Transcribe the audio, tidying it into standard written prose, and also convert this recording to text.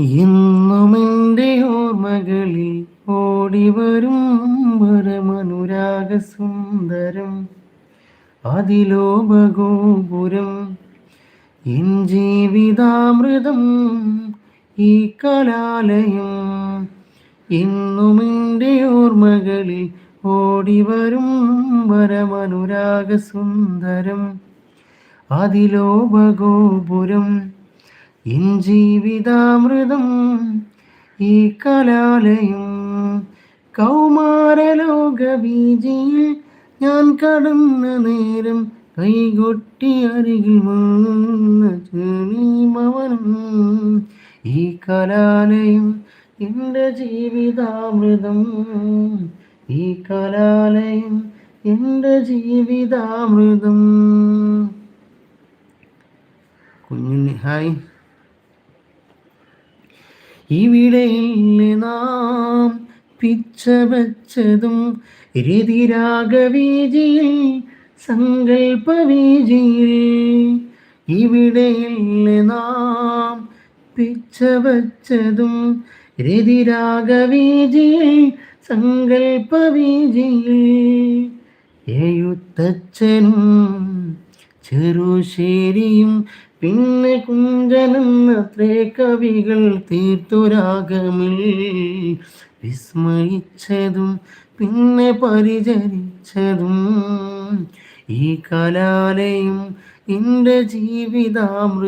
എന്നും എൻ്റെ ഓർമ്മകളിൽ ഓടിവരും വരമനുരാഗ സുന്ദരം അതിലോപഗോപുരം എൻ ജീവിതാമൃതം ഈ കലാലയം. എന്നും എൻ്റെ ഓർമ്മകളിൽ ഓടിവരും വരമനുരാഗ സുന്ദരം അതിലോപഗോപുരം എൻ ജീവിതാമൃതം ഈ കലാലയം. കൗമാരലോകവീജിയിൽ ഞാൻ കടന്ന നേരം കൈകൊട്ടി അരികിൽ വന്ന ചെളീമവനം ഈ കലാലയം എൻ്റെ ജീവിതാമൃതം. ഈ കലാലയം എൻ്റെ ജീവിതാമൃതം. കുഞ്ഞുണ്ണി ഹായ്. ഇവിടെയില്ലേ നാം പിച്ച വച്ചതും രതിരാഗവീജിയിൽ സങ്കൽപ്പവീജിയിൽ. ഇവിടെയില്ലേ നാം പിച്ച വച്ചതും രതിരാഗവീജിയിൽ സങ്കൽപ്പവീജിയിൽ. എഴുത്തച്ഛനും ചെറുശ്ശേരിയും പിന്നെ കുഞ്ചനെന്നത്രേ കവികൾ തീർത്തൊരാഗമിൽ വിസ്മയിച്ചതും പിന്നെ പരിചരിച്ചതും ഈ കലാലയം എൻ്റെ ജീവിതാമൃതം.